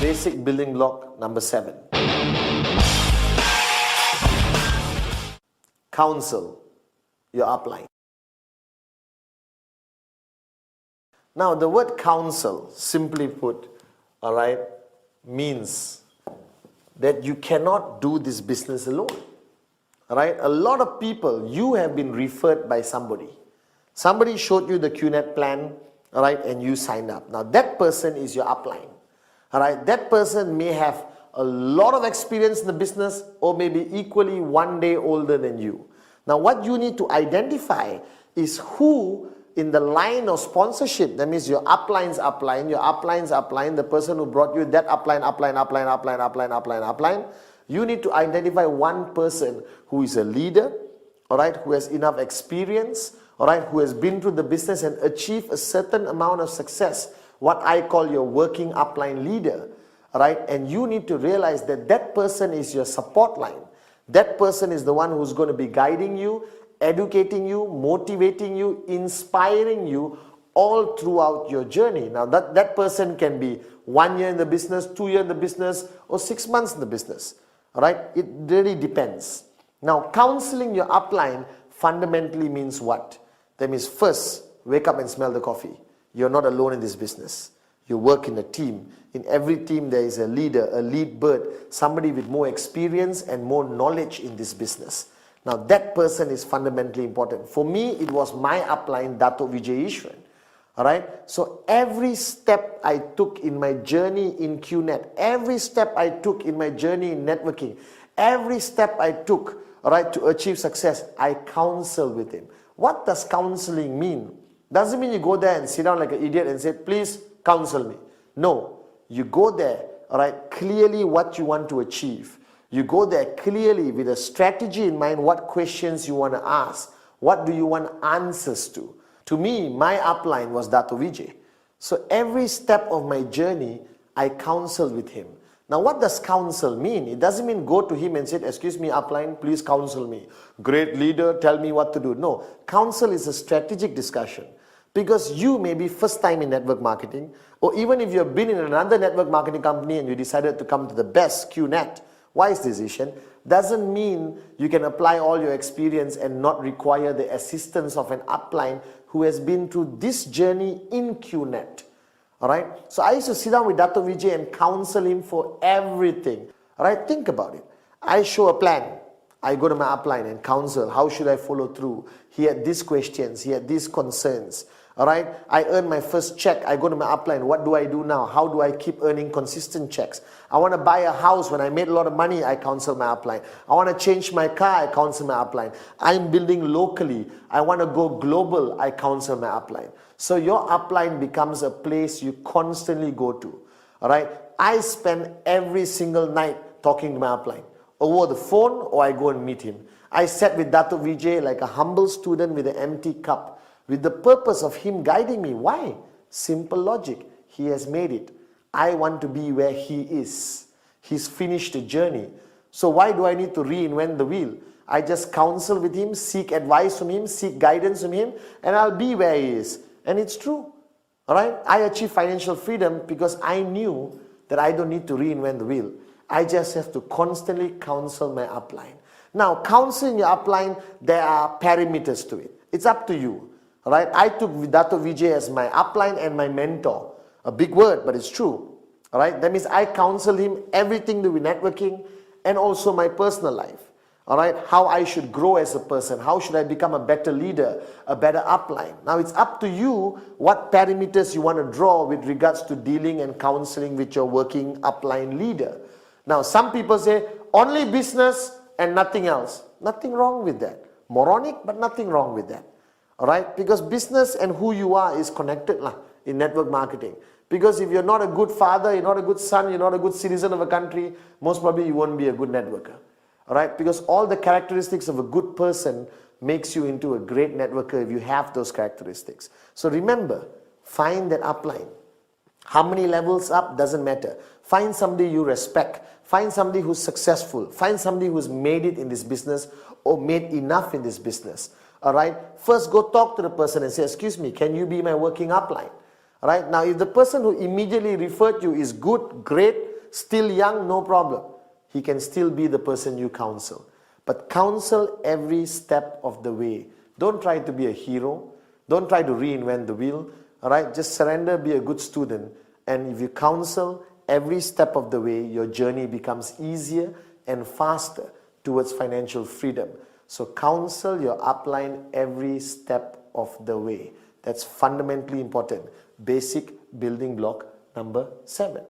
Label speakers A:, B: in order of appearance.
A: basic building block number 7. Counsel your upline. Now, the word counsel, simply put, all right, means that you cannot do this business alone. All right, a lot of people, you have been referred by somebody. Somebody showed you the QNet plan, all right, and you signed up. Now, that person is your upline. All right, that person may have a lot of experience in the business or maybe equally one day older than you. Now, what you need to identify is who in the line of sponsorship, that means your upline's upline, your upline's upline, the person who brought you that upline, you need to identify one person who is a leader, all right, who has enough experience, all right, who has been through the business and achieved a certain amount of success, what I call your working upline leader, all right, and you need to realize that that person is your support line. That person is the one who's going to be guiding you, educating you, motivating you, inspiring you all throughout your journey. Now, that person can be 1 year in the business, 2 years in the business, or 6 months in the business. All right? It really depends. Now, counseling your upline fundamentally means what? That means first, wake up and smell the coffee. You're not alone in this business. You work in a team. In every team, there is a leader, a lead bird, somebody with more experience and more knowledge in this business. Now, that person is fundamentally important. For me, it was my upline, Dato' Vijay Ishwan. All right? So, every step I took in my journey in QNet, every step I took in my journey in networking, every step I took, all right, to achieve success, I counsel with him. What does counseling mean? Doesn't mean you go there and sit down like an idiot and say, please counsel me. No, you go there, all right, clearly what you want to achieve. You go there clearly with a strategy in mind, what questions you want to ask. What do you want answers to? To me, my upline was Dato' Vijay. So every step of my journey, I counseled with him. Now, what does counsel mean? It doesn't mean go to him and say, excuse me, upline, please counsel me. Great leader, tell me what to do. No, counsel is a strategic discussion. Because you may be first time in network marketing, or even if you've been in another network marketing company and you decided to come to the best QNet, wise decision, doesn't mean you can apply all your experience and not require the assistance of an upline who has been through this journey in QNet. All right? So I used to sit down with Dato' Vijay and counsel him for everything. All right? Think about it. I show a plan. I go to my upline and counsel. How should I follow through? He had these questions. He had these concerns. All right, I earned my first check. I go to my upline. What do I do now? How do I keep earning consistent checks? I want to buy a house. When I made a lot of money, I counsel my upline. I want to change my car. I counsel my upline. I'm building locally. I want to go global. I counsel my upline. So your upline becomes a place you constantly go to. All right, I spend every single night talking to my upline over the phone, or I go and meet him. I sat with Dato' Vijay like a humble student with an empty cup, with the purpose of him guiding me. Why? Simple logic. He has made it. I want to be where he is. He's finished the journey. So why do I need to reinvent the wheel? I just counsel with him, seek advice from him, seek guidance from him, and I'll be where he is. And it's true. All right? I achieved financial freedom because I knew that I don't need to reinvent the wheel. I just have to constantly counsel my upline. Now, counseling your upline, there are parameters to it. It's up to you. All right, I took Dato' Vijay as my upline and my mentor. A big word, but it's true. All right, that means I counsel him everything to do with networking and also my personal life. All right, how I should grow as a person. How should I become a better leader, a better upline? Now, it's up to you what parameters you want to draw with regards to dealing and counseling with your working upline leader. Now, some people say, only business and nothing else. Nothing wrong with that. Moronic, but nothing wrong with that. All right, because business and who you are is connected in network marketing. Because if you're not a good father, you're not a good son, you're not a good citizen of a country, most probably you won't be a good networker. All right, because all the characteristics of a good person makes you into a great networker if you have those characteristics. So remember, find that upline. How many levels up doesn't matter. Find somebody you respect. Find somebody who's successful. Find somebody who's made it in this business or made enough in this business. All right, first go talk to the person and say, excuse me, can you be my working upline? All right, now if the person who immediately referred you is good, great, still young, no problem. He can still be the person you counsel. But counsel every step of the way. Don't try to be a hero. Don't try to reinvent the wheel. All right? Just surrender, be a good student. And if you counsel every step of the way, your journey becomes easier and faster towards financial freedom. So counsel your upline every step of the way. That's fundamentally important. Basic building block number 7.